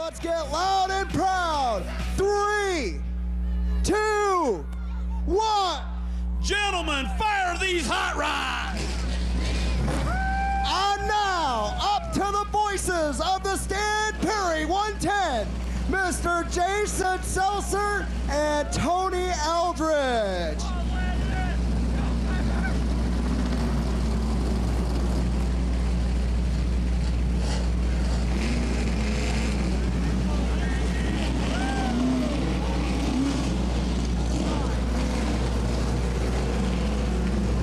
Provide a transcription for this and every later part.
let's get loud and proud. 3, 2, 1. Gentlemen, fire these hot rods! And now, up to the voices of the Stan Perry 110, Mr. Jason Seltzer and Tony Eldridge.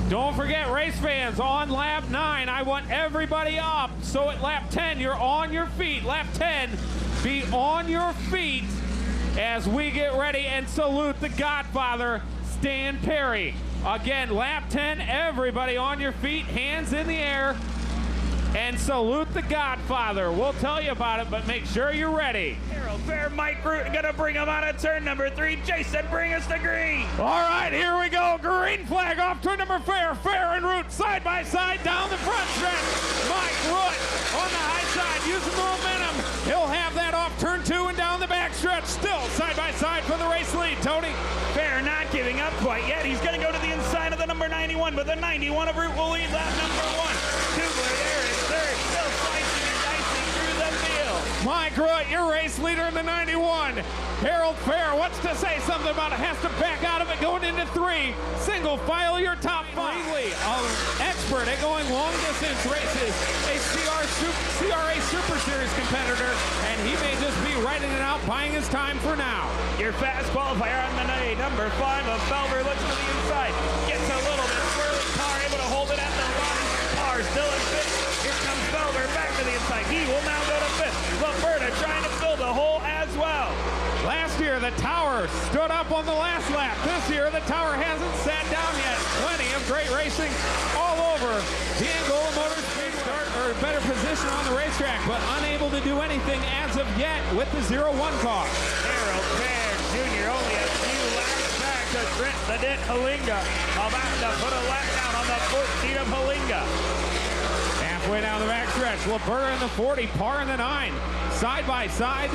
Don't forget, race fans, on lap 9, I want everybody up. So at lap 10, you're on your feet. Lap 10, be on your feet as we get ready and salute the Godfather, Stan Perry. Again, lap 10, everybody on your feet, hands in the air, and salute the Godfather. We'll tell you about it, but make sure you're ready. Harold Fair, Mike Root, gonna bring him out of turn number 3. Jason, bring us the green. All right, here we go. Green flag off turn number Fair. Fair and Root side by side down the front stretch. Mike Root on the high side using the momentum. He'll have that off turn 2 and down the back stretch. Still side by side for the race lead. Tony. Fair not giving up quite yet. He's gonna go to the inside of the number 91, but the 91 of Root will lead lap number 1. Kugler there in third, still slicing and dicing through the field. Mike Root, your race leader in the 91. Harold Fair wants to say something about it, has to back out of it going into 3. Single file your top 5. Legally, an expert at going long distance races, a CRA Super Series competitor, and he may just be writing it out, buying his time for now. Your fast qualifier on the night, number 5 of Felber looks to the inside, gets a little bit swirly. Carr able to hold it at the line. Carr still in 5th. Here comes Felber back to the inside. He will now go to 5th. Laverta trying to fill the hole as well. Last year, the tower stood up on the last lap. This year, the tower hasn't sat down yet. Plenty of great racing all over the Angola Motor Speedway. Or better position on the racetrack, but unable to do anything as of yet with the 0-1 car. Harold Fair Jr. only a few laps back to Trent the Dent Halinga. About to put a lap down on the 14 of Halinga. Halfway down the backstretch, Laverta in the 40, Parr in the 9. Side by side,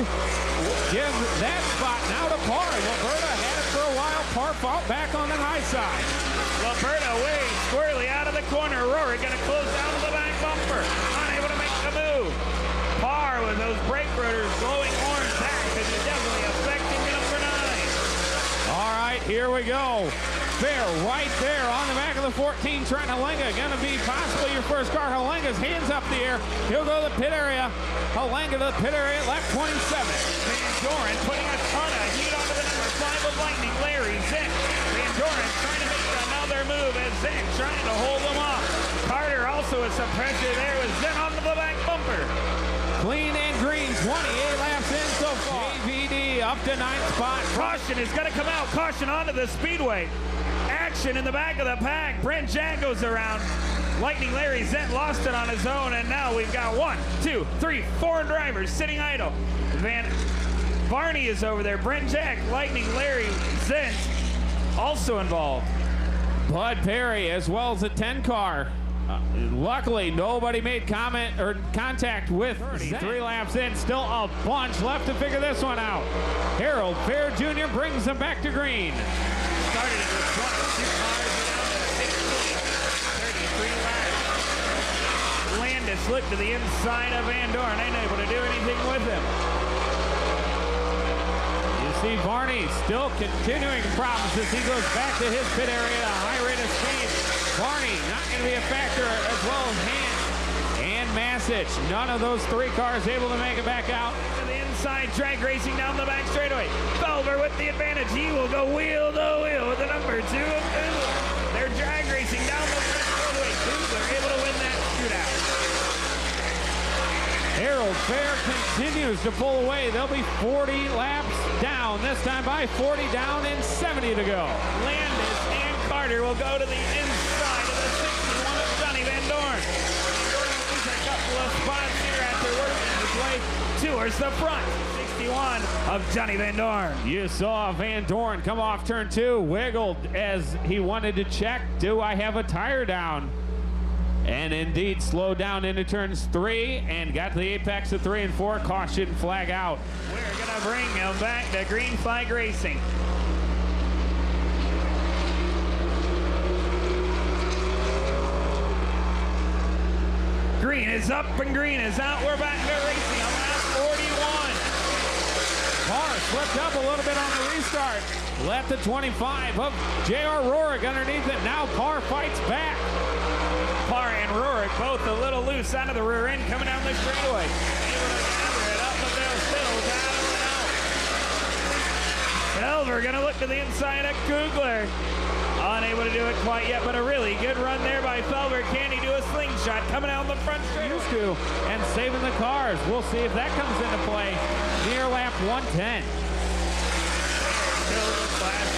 give that spot now to Parr. Laverta had it for a while. Parr fought back on the high side. Laverta way squarely out of the corner. Rory going to close down the back bumper. Unable to make the move. Parr with those brake rotors blowing horns back because it's definitely affecting number 9. All right, here we go. Fair right there on the back of the 14. Trent Halinga going to be possibly your first car. Halinga's hands up the air. He'll go to the pit area. Halinga to the pit area at lap 27. Van Doren putting a ton of heat onto the number 5 of Lightning, Larry Zink. Van Doren trying to make another move as Zink trying to hold him off. Carter also with some pressure there with Zink onto the back bumper. Clean and green, 28 laps in so far. JVD up to 9th spot. Caution is going to come out. Caution onto the Speedway. Action in the back of the pack. Brent Jack goes around. Lightning Larry Zent lost it on his own, and now we've got 1, 2, 3, 4 drivers sitting idle. Van Barney is over there. Brent Jack, Lightning Larry Zent also involved. Bud Perry as well as a 10 car. Luckily, nobody made comment or contact with 3 laps in. Still a bunch left to figure this one out. Harold Fair Jr. brings them back to green. Started it with 22 cars down to 16. 33 laps. Landis slipped to the inside of Van Doren. Ain't able to do anything with him. You see Barney still continuing problems as he goes back to his pit area at a high rate of speed. Barney not going to be a factor as well as Hand and Masich. None of those 3 cars able to make it back out. To the inside, drag racing down the back straightaway. Felber with the advantage. He will go wheel to wheel with the number 2 of Kugler. They're drag racing down the front straightaway. Kugler able to win that shootout. Harold Fair continues to pull away. They'll be 40 laps down. This time by 40 down and 70 to go. Landis and Carter will go to the inside of the 61 of Johnny Van Doren. Van Doren will lose a couple of spots here after working his way towards the front. 61 of Johnny Van Doren. You saw Van Doren come off turn 2, wiggled as he wanted to check, do I have a tire down? And indeed slowed down into turns 3 and got to the apex of 3 and 4. Caution flag out. We're gonna bring him back to green flag racing. Green is up and green is out. We're back to racing on lap 41. Car slipped up a little bit on the restart. Left the 25 of J.R. Rohrig underneath it. Now Carr fights back. Parr and Rohrig both a little loose out of the rear end coming down the straightaway. Able to gather it up, but they'll still battle it out. Felver gonna look to the inside of Kugler. Unable to do it quite yet, but a really good run there by Felver. Can he do a slingshot coming out the front straight? Used to, and saving the cars. We'll see if that comes into play near lap 110. Still the last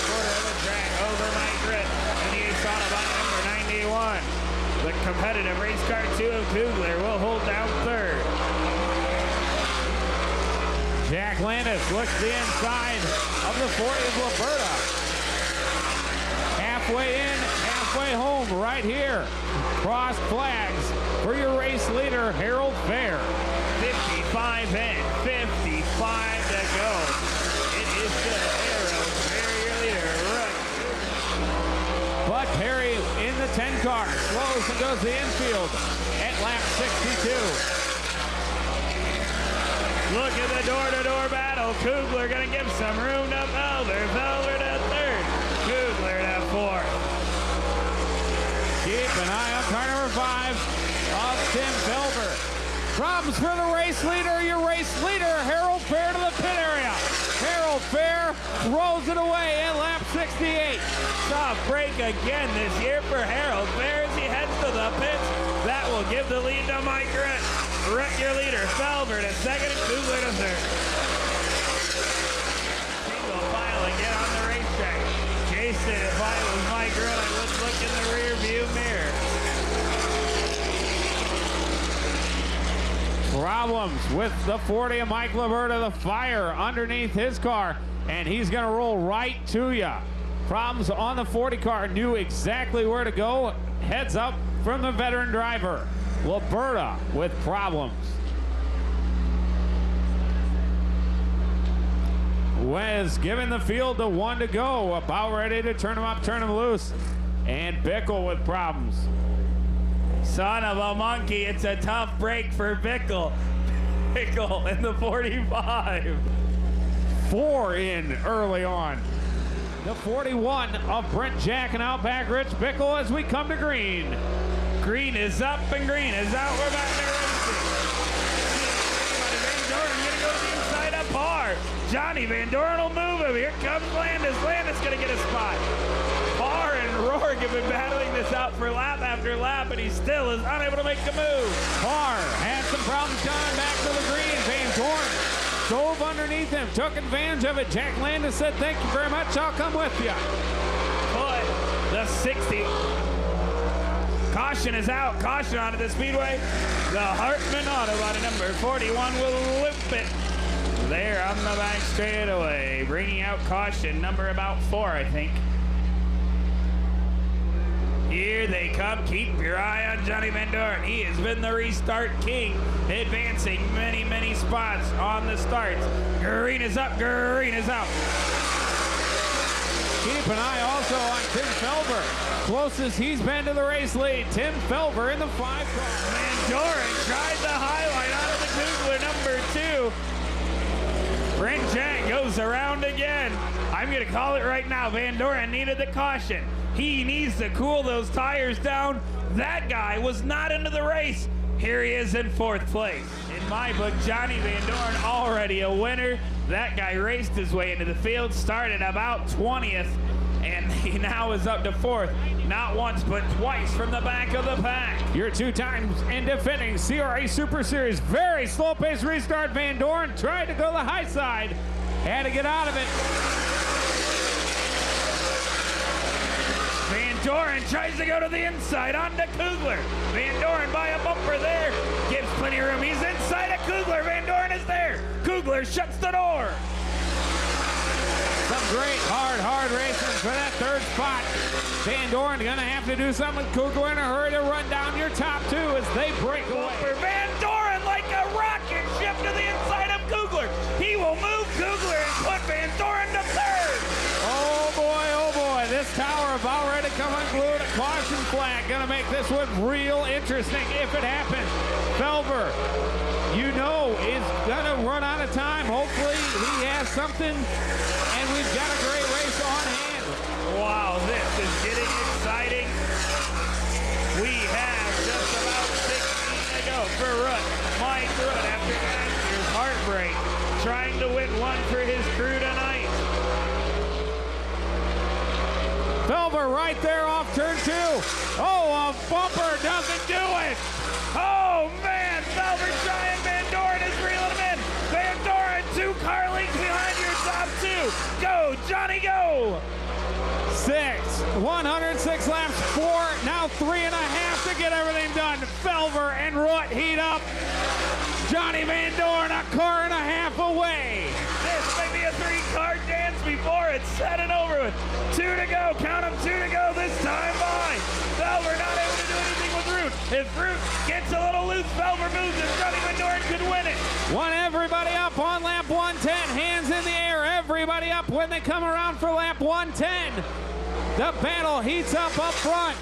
quarter of the track over Mike Britt and the ace Autobahn number 91. The competitive race car 2 of Kugler will hold down third. Jack Landis looks the inside of the 40 of Liberta. Halfway in, halfway home, right here. Cross flags for your race leader, Harold Fair. 55 in, 55 to go. It is the Harold Fair, your leader, right. Bud Perry in the 10 car, slows and goes to the infield at lap 62. Look at the door-to-door battle. Kugler gonna give some room to Felver. Felver to third. Kugler to fourth. Keep an eye on car number 5 of Tim Felver. Problems for the race leader. Your race leader, Harold Fair, to the pit area. Harold Fair throws it away at lap 68. Soft break again this year for Harold Fair as he heads to the pits. That will give the lead to Mike Ritt. Ritt, your leader. Felver to second and Kugler to third. Single file again on the racetrack. Jason, if I was Mike Ritt, I would look in the rear view mirror. Problems with the 40 of Mike Liberta, the fire underneath his car, and he's going to roll right to you. Problems on the 40 car, knew exactly where to go. Heads up from the veteran driver. Liberta with problems. Wes giving the field to 1 to go, about ready to turn him up, turn him loose, and Bickle with problems. Son of a monkey, it's a tough break for Bickle. Bickle in the 45. 4 in early on. The 41 of Brent Jack and Outback Rich Bickle as we come to green. Green is up and green is out. We're back to racing. Van Doren gonna go to the inside of Parr. Johnny Van Doren will move him. Here comes Landis. Landis gonna get a spot. Parr and Rohrig have been battling this out for lap after lap, and he still is unable to make the move. Parr had some problems coming back to the green. Van Doren dove underneath him, took advantage of it. Jack Landis said, "Thank you very much, I'll come with you." Put the 60. Caution is out. Caution onto the Speedway. The Hartman Autobahn number 41 will loop it there on the back straightaway. Bringing out caution, number about 4, I think. Here they come. Keep your eye on Johnny Van Doren. He has been the restart king, advancing many, many spots on the starts. Green is up. Green is out. Keep an eye also on Tim Felver. Closest he's been to the race lead. Tim Felver in the 5 car. Van Doren tried the highlight out of the Kugler number 2. Brent Jack goes around again. I'm going to call it right now. Van Doren needed the caution. He needs to cool those tires down. That guy was not into the race. Here he is in 4th place. In my book, Johnny Van Doren already a winner. That guy raced his way into the field, started about 20th, and he now is up to 4th. Not once, but twice from the back of the pack. Your 2 times in defending CRA Super Series. Very slow-paced restart. Van Doren tried to go the high side. Had to get out of it. Van Doren tries to go to the inside onto Kugler. Van Doren by a bumper there. Gives plenty of room. He's inside of Kugler. Van Doren is there. Kugler shuts the door. Some great hard racing for that 3rd spot. Van Doren gonna have to do something with Kugler in a hurry to run down your top two as they break away. Van Doren like a rocket ship to the inside of Kugler. He will move Kugler and put Van Doren to third. Oh boy, this tower about ready to come unglued. A caution flag gonna make this one real interesting if it happens. Felver, you know, is gonna run out of time. Hopefully he has something, and we've got a great race on hand. Wow, this is getting exciting. We have just about 16 to go for Rutt. Mike Rutt, after last year's heartbreak, trying to win one for his crew tonight. Felver right there off turn two. Oh, a bumper doesn't do it. Oh man, Felver trying, Van Doren is reeling him in. Van Doren, 2 car lengths behind your top two. Go, Johnny, go. 106 laps, 4, now 3.5 to get everything done. Felver and Rutt heat up. Johnny Van Doren a car and a half away. This may be a 3-car dance before it's said and over with. 2 to go, count them, 2 to go this time by. Felver not able to do anything with Root. If Root gets a little loose, Felver moves and Johnny Van Doren could win it. Want everybody up on lap 110, hands in the air, everybody up when they come around for lap 110. The battle heats up front.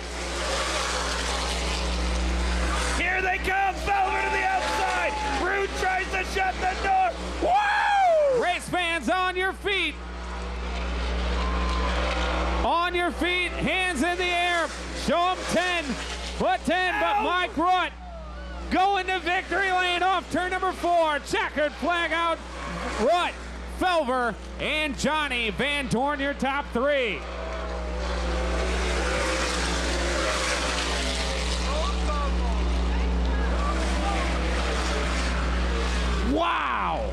Here they come, Felver to the outside. Root tries to shut the door. Woo! Race fans on your feet. On your feet, hands in the air. Show them 10, put 10, but Mike Rutt going to victory lane off turn number 4. Checkered flag out. Rutt, Felver, and Johnny Van Doren, your top 3. Wow!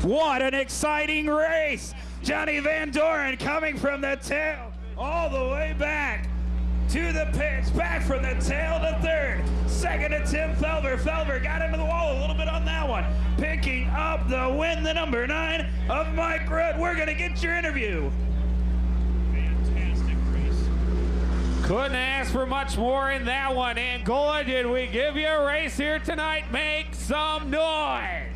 What an exciting race! Johnny Van Doren coming from the tail all the way back to the pits, back from the tail to third. Second to Tim Felver. Felver got into the wall a little bit on that one. Picking up the win, the number 9 of Mike Rutt. We're going to get your interview. Fantastic race. Couldn't ask for much more in that one. Angola, did we give you a race here tonight? Make some noise!